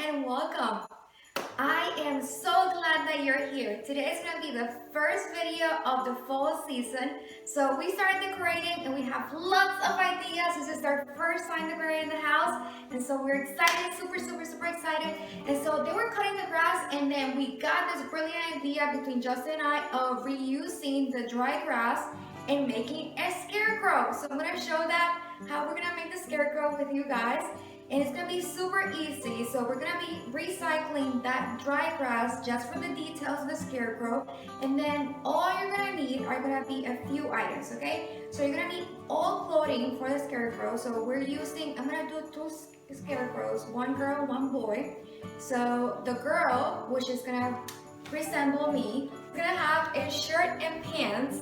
and welcome. I am so glad that you're here. Today is going to be the first video of the fall season. So we started decorating and we have lots of ideas. This is our first time decorating the house. And so we're excited, super excited. And so they were cutting the grass and then we got this brilliant idea between Justin and I of reusing the dry grass and making a scarecrow. So I'm going to show that how we're going to make the scarecrow with you guys. And it's going to be super easy. So we're going to be recycling that dry grass just for the details of the scarecrow. And then all you're going to need are going to be a few items, okay? So you're going to need all clothing for the scarecrow. So I'm going to do two scarecrows, one girl, one boy. So the girl, which is going to resemble me, is going to have a shirt and pants.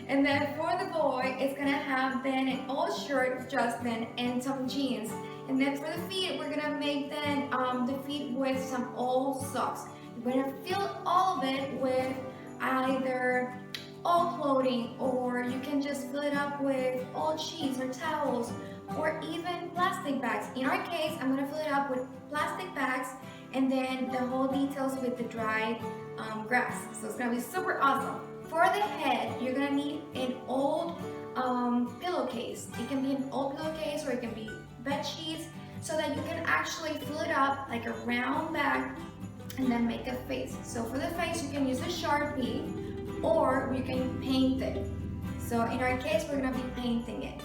And then for the boy, it's going to have then an old shirt of Justin and some jeans. And then for the feet, we're gonna make then the feet with some old socks. We're gonna fill all of it with either old clothing, or you can just fill it up with old sheets or towels, or even plastic bags. In our case, I'm gonna fill it up with plastic bags, and then the whole details with the dry grass. So it's gonna be super awesome. For the head, you're gonna need an old pillowcase. It can be an old pillowcase, or it can be bed sheets, so that you can actually fill it up like a round bag and then make a face. So for the face, you can use a Sharpie or you can paint it. So in our case, we're gonna be painting it.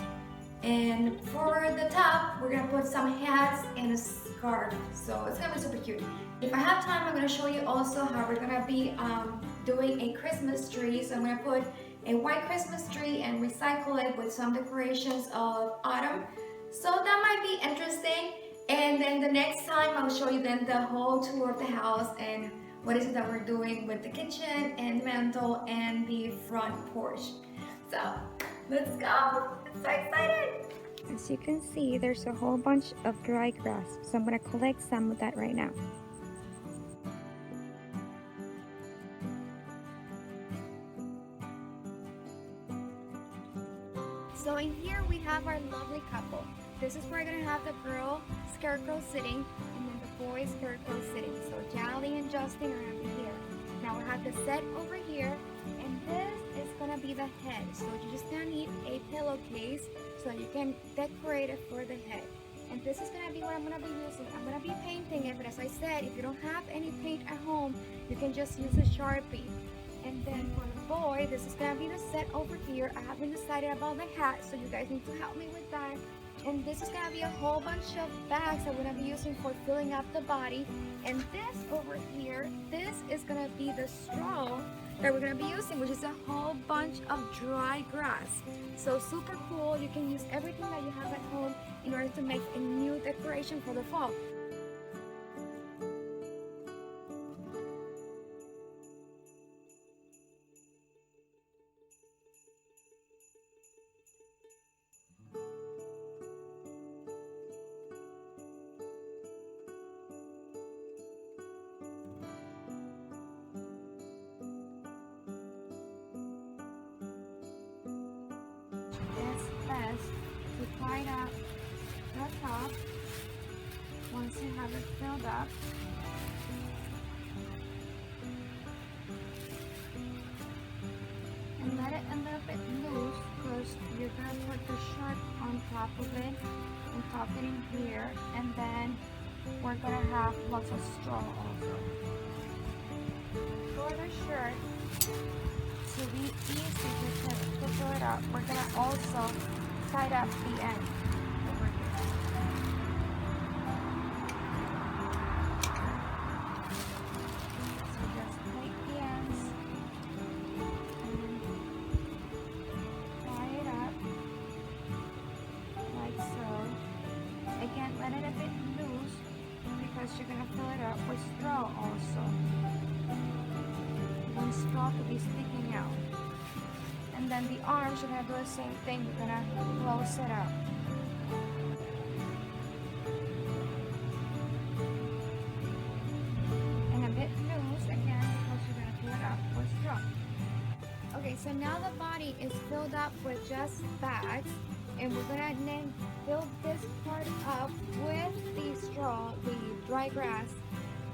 And for the top, we're gonna put some hats and a scarf. So it's gonna be super cute. If I have time, I'm gonna show you also how we're gonna be doing a Christmas tree. So I'm gonna put a white Christmas tree and recycle it with some decorations of autumn. So that might be interesting. And then the next time I'll show you then the whole tour of the house and what is it that we're doing with the kitchen and the mantle and the front porch. So let's go. I'm so excited. As you can see, there's a whole bunch of dry grass. So I'm going to collect some of that right now. So in here we have our lovely couple. This is where we're gonna have the girl Scarecrow sitting and then the boy Scarecrow sitting. So Jolly and Justin are gonna be here. Now we have the set over here, and this is gonna be the head. So you're just gonna need a pillowcase so you can decorate it for the head. And this is gonna be what I'm gonna be using. I'm gonna be painting it, but as I said, if you don't have any paint at home, you can just use a Sharpie. And then for the boy, this is gonna be the set over here. I haven't decided about the hat, so you guys need to help me with that. And this is gonna be a whole bunch of bags that we're gonna be using for filling up the body. And this over here, this is gonna be the straw that we're gonna be using, which is a whole bunch of dry grass. So super cool. You can use everything that you have at home in order to make a new decoration for the fall. To tie up the top once you have it filled up. And let it a little bit loose because you're going to put the shirt on top of it and tuck it in here, and then we're going to have lots of straw also. For the shirt, to be easy to fill it up, we're going to also tie up the end over here. So just take the ends and tie it up like so. Again, let it a bit loose because you're going to fill it up with straw also. You want straw to be sticking out. And then the arms, you're going to do the same thing. You're going to close it up. And a bit loose again because you're going to fill it up with straw. Okay, so now the body is filled up with just bags. And we're going to then fill this part up with the straw, the dry grass,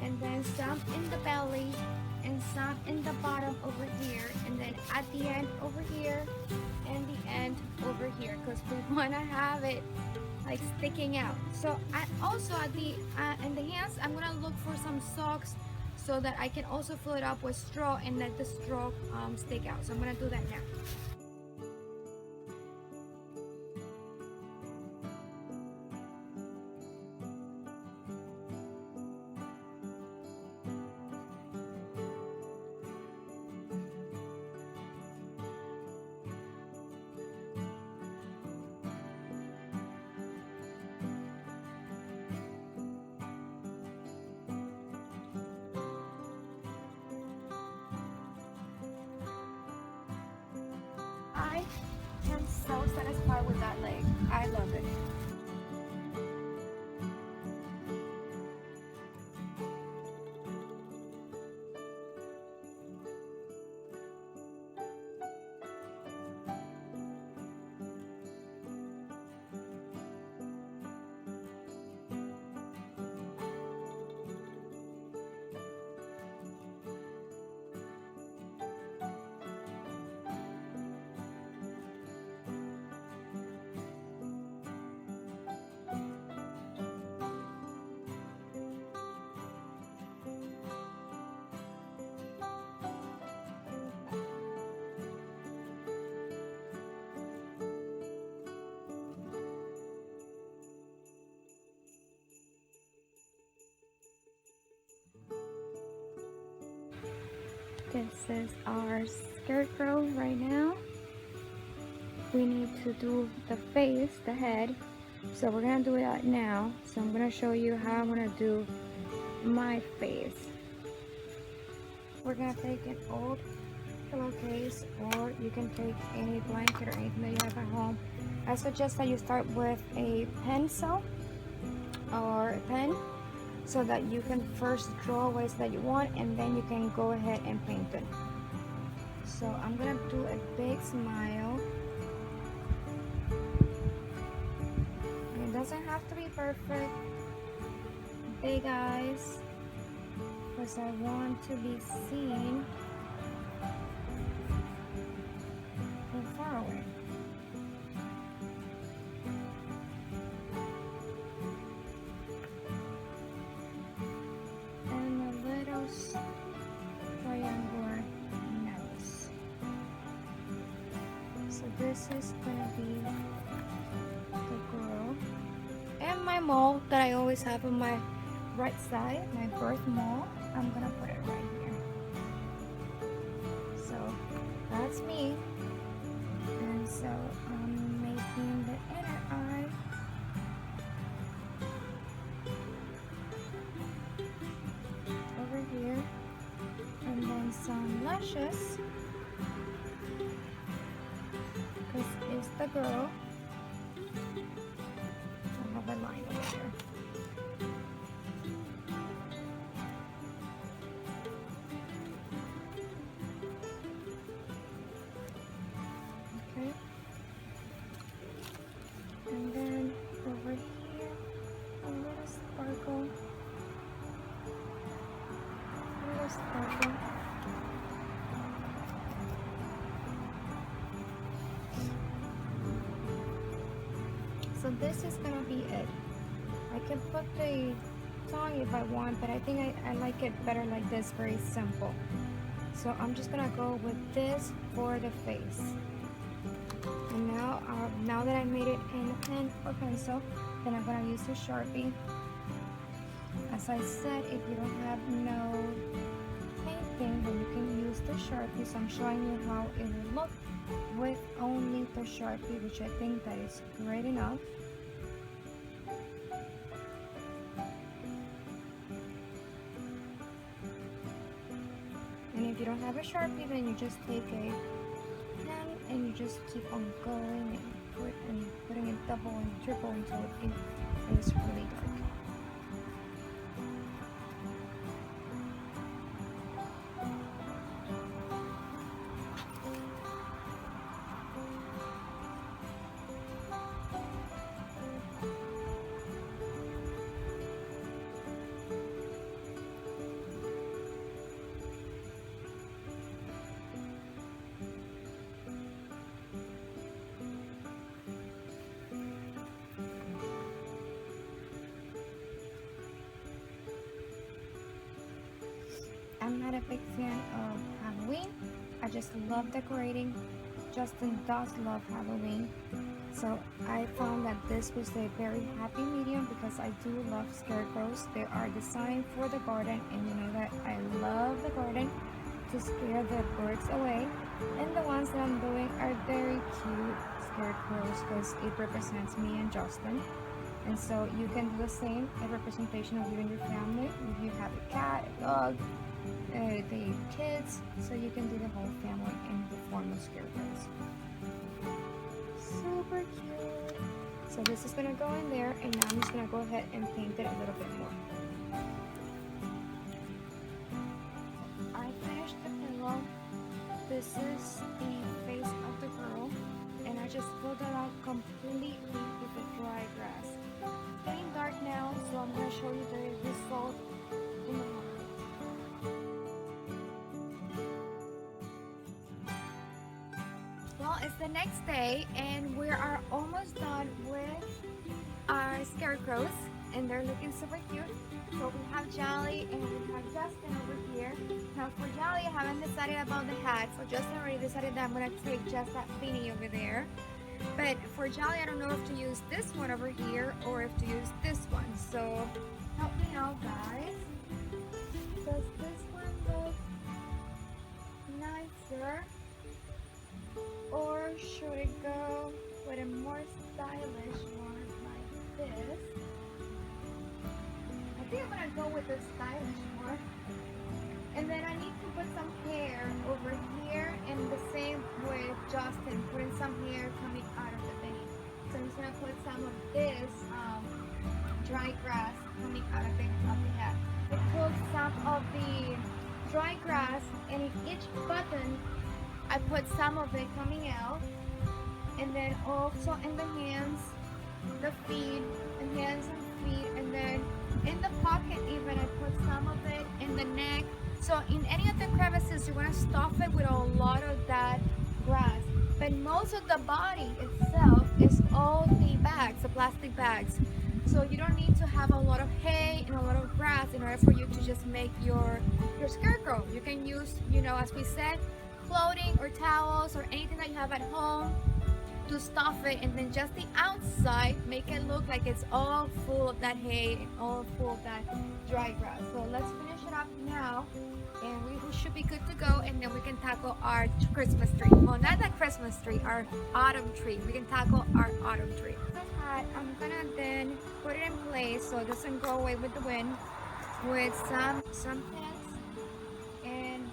and then some in the belly and some in the bottom over here, and then at the end over here and the end over here, because we want to have it like sticking out. So also at the in the hands, I'm gonna look for some socks so that I can also fill it up with straw and let the straw stick out. So I'm gonna do that now. I am so satisfied with that leg. I love it. This is our scarecrow right now. We need to do the face, the head. So we're gonna do that now. So I'm gonna show you how I'm gonna do my face. We're gonna take an old pillowcase, or you can take any blanket or anything that you have at home. I suggest that you start with a pencil or a pen, so that you can first draw ways that you want, and then you can go ahead and paint it. So I'm gonna do a big smile. And it doesn't have to be perfect. Big eyes, because I want to be seen from far away. Triangular nose. So this is gonna be the girl, and my mole that I always have on my right side, my birth mole. I'm gonna put it right here. So that's me, and so I'm making the inner eye. Over here, and then some lashes, because it's the girl. I have a line over here. Okay, and then over here, a little sparkle. Sparkle. So this is gonna be it. I can put the tongue if I want, but I think I like it better like this, very simple. So I'm just gonna go with this for the face. And now that I made it in a pen or pencil, then I'm gonna use the Sharpie. As I said, if you don't have no painting, then you can use the Sharpie. So I'm showing you how it will look with only the Sharpie, which I think that is great enough. And if you don't have a Sharpie, then you just take a pen and you just keep on going and putting it double and triple until it is really dark. I'm not a big fan of Halloween. I just love decorating. Justin does love Halloween. So I found that this was a very happy medium because I do love scarecrows. They are designed for the garden, and you know that I love the garden to scare the birds away. And the ones that I'm doing are very cute scarecrows because it represents me and Justin. And so you can do the same, a representation of you and your family. If you have a cat, a dog, the kids, so you can do the whole family in the form of scarecrows. Super cute. So this is gonna go in there, and now I'm just gonna go ahead and paint it a little bit more. I finished the pillow. This is the face of the girl, and I just filled it out completely with the dry grass. It's getting dark now, so I'm gonna show you the result in the morning. Well, it's the next day and we are almost done with our scarecrows and they're looking super cute. So we have Jolly and we have Justin over here. Now for Jolly, I haven't decided about the hat. So Justin already decided that I'm going to take just that beanie over there. But for Jolly, I don't know if to use this one over here or if to use this one. So help me out, guys. Does this one look nicer? Or should it go with a more stylish one like this? I think I'm gonna go with the stylish one. And then I need to put some hair over here, and the same with Justin, putting some hair coming out of the beanie. So I'm just gonna put some of this dry grass coming out of the hat. I put some of the dry grass, and in each button I put some of it coming out, and then also in the hands, the feet, and hands and feet, and then in the pocket even I put some of it in the neck. So in any of the crevices, you want to stuff it with a lot of that grass. But most of the body itself is all the bags, the plastic bags. So you don't need to have a lot of hay and a lot of grass in order for you to just make your scarecrow. You can use, you know, as we said, clothing or towels or anything that you have at home to stuff it, and then just the outside make it look like it's all full of that hay and all full of that dry grass. So let's finish it up now, and we should be good to go, and then we can tackle our Christmas tree. Well, not that Christmas tree, our autumn tree. We can tackle our autumn tree. This hat, I'm gonna then put it in place so it doesn't go away with the wind with some pins and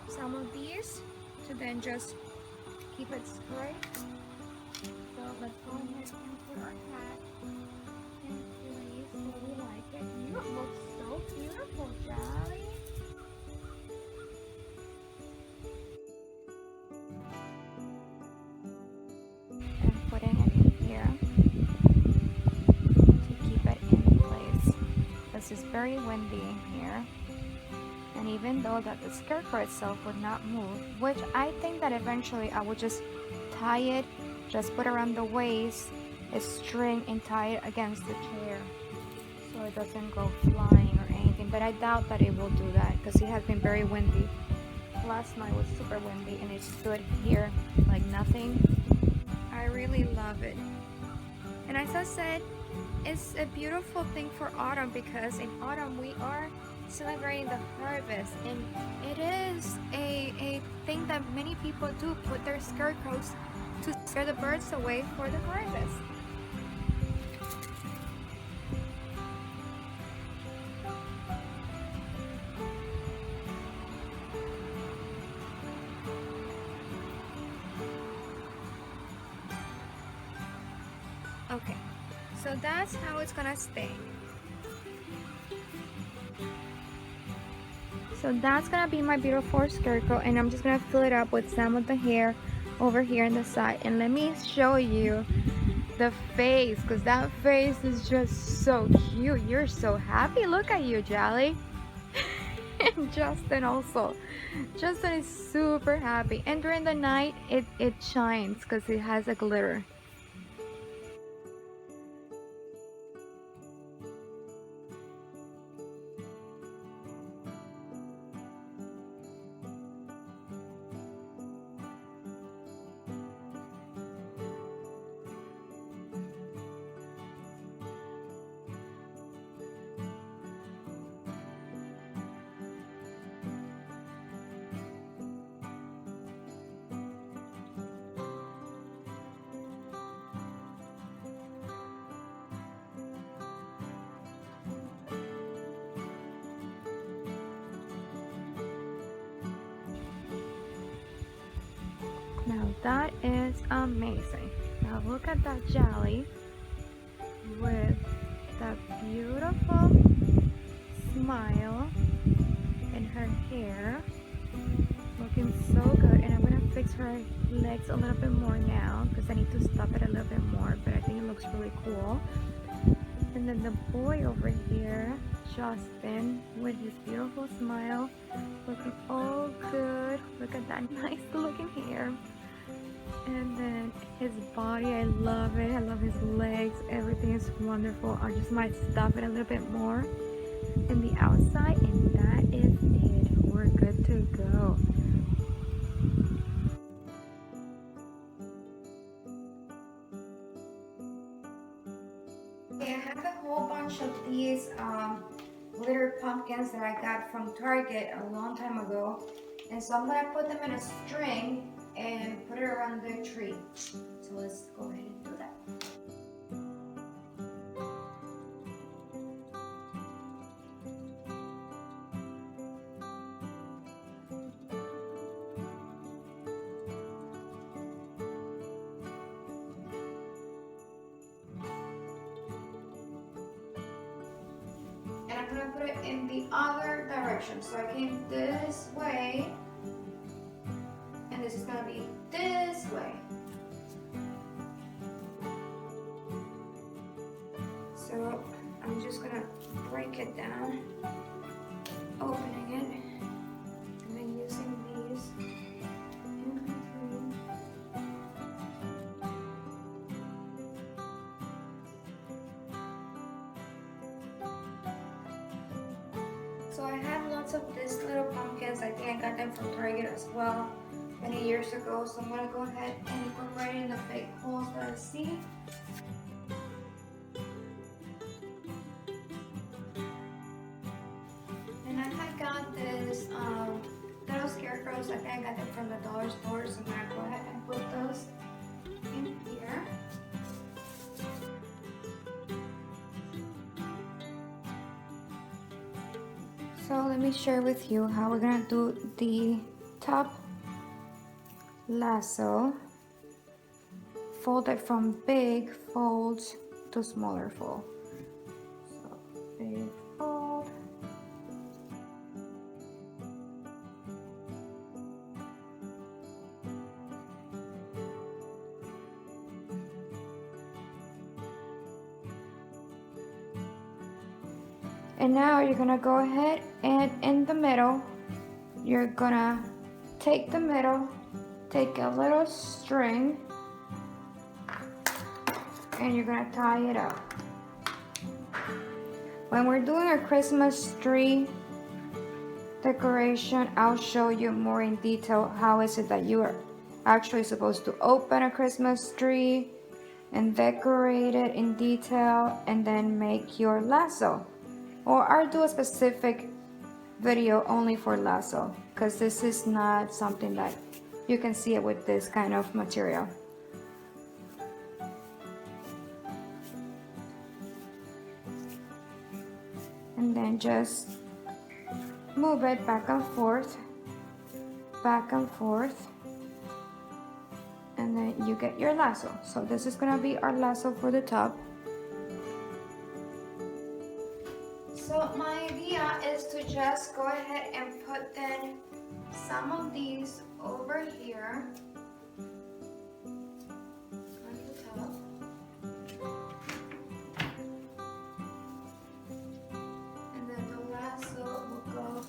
some of these to then just keep it straight. So let's go ahead and put our hat in place so we like it. You look so beautiful, Jolly. And putting it in here to keep it in place. This is very windy in here. And even though that the scarecrow itself would not move, which I think that eventually I would just tie it, just put around the waist, a string, and tie it against the chair so it doesn't go flying or anything. But I doubt that it will do that because it has been very windy. Last night was super windy and it stood here like nothing. I really love it. And as I said, it's a beautiful thing for autumn because in autumn we are celebrating the harvest, and it is a thing that many people do, put their scarecrows to scare the birds away for the harvest. Okay, so that's how it's gonna stay. So that's gonna be my beautiful scarecrow, and I'm just gonna fill it up with some of the hair over here on the side. And let me show you the face, because that face is just so cute. You're so happy. Look at you, Jolly. And Justin also. Justin is super happy, and during the night it shines because it has a glitter. Now that is amazing. Now look at that jelly with that beautiful smile in her hair. Looking so good. And I'm gonna fix her legs a little bit more now because I need to stop it a little bit more, but I think it looks really cool. And then the boy over here, Justin, with his beautiful smile, looking all good. Look at that nice looking hair. And then his body, I love it. I love his legs. Everything is wonderful. I just might stop it a little bit more in the outside, and that is it. We're good to go. Okay, I have a whole bunch of these glitter pumpkins that I got from Target a long time ago. And so I'm gonna put them in a string and put it around the tree. So let's go ahead and do that. And I'm gonna put it in the other direction. So I came this way, and this is gonna be this way. So I'm just gonna break it down, opening it, and then using these in between. So I have lots of these little pumpkins. I think I got them from Target as well many years ago. So I'm gonna go ahead and put right in the big holes that I see. And I got this little scarecrows. I think I got them from the dollar store. So I'm gonna go ahead and put those in here. So let me share with you how we're gonna do the top lasso. Fold it from big folds to smaller fold. So big fold. And now you're gonna go ahead and in the middle, you're gonna take the middle, take a little string, and you're gonna tie it up. When we're doing our Christmas tree decoration, I'll show you more in detail how is it that you are actually supposed to open a Christmas tree and decorate it in detail and then make your lasso. Or I'll do a specific video only for lasso because this is not something that you can see it with this kind of material. And then just move it back and forth, and then you get your lasso. So this is gonna be our lasso for the top. So my idea is to just go ahead and put then some of these over here on the top. And then the lasso will go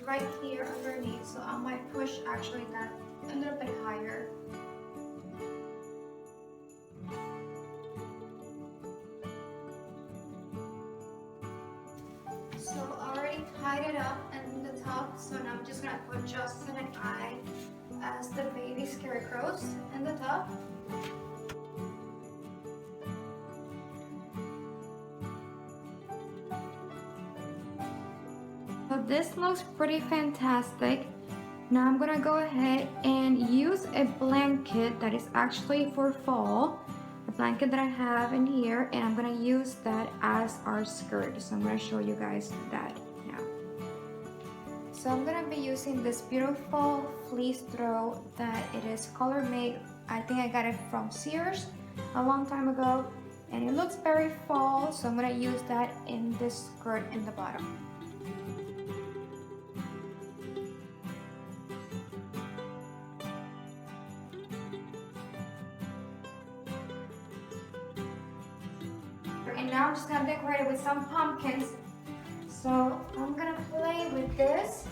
right here underneath. So I might push actually that a little bit higher. So I already tied it up in the top, so now I'm just gonna put Justin and I as the baby scarecrows in the top. So this looks pretty fantastic. Now I'm gonna go ahead and use a blanket that is actually for fall. The blanket that I have in here, and I'm gonna use that as our skirt. So I'm gonna show you guys that now. So So I'm gonna be using this beautiful fleece throw that it is color made. I think I got it from Sears a long time ago, and it looks very fall, so I'm gonna use that in this skirt in the bottom. And now I'm just gonna decorate it with some pumpkins. So I'm gonna play with this.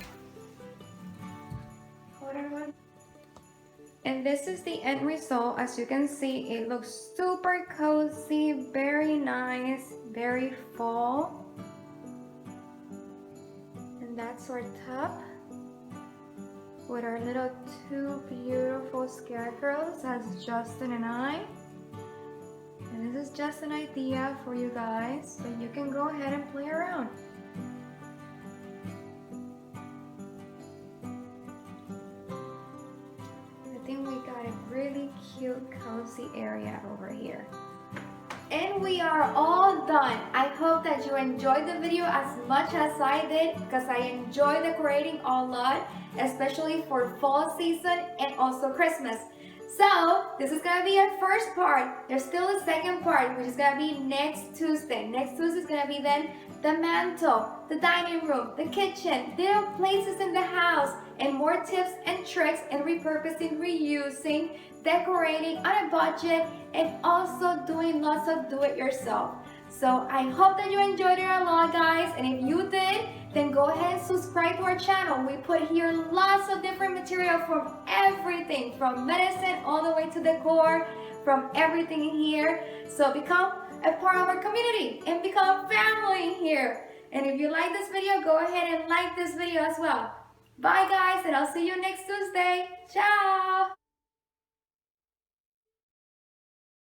And this is the end result. As you can see, it looks super cozy, very nice, very fall. And that's our top with our little two beautiful scarecrows. That's Justin and I. And this is just an idea for you guys, but you can go ahead and play around. I think we got a really cute, cozy area over here. And we are all done. I hope that you enjoyed the video as much as I did, because I enjoy decorating a lot, especially for fall season and also Christmas. So this is gonna be our first part. There's still a second part, which is gonna be next Tuesday. Next Tuesday is gonna be then the mantle, the dining room, the kitchen, little places in the house, and more tips and tricks and repurposing, reusing, decorating on a budget, and also doing lots of do-it-yourself. So I hope that you enjoyed it a lot, guys, and if you did, then go ahead and subscribe to our channel. We put here lots of different material from everything, from medicine all the way to decor, from everything in here. So become a part of our community and become family here. And if you like this video, go ahead and like this video as well. Bye guys, and I'll see you next Tuesday. Ciao!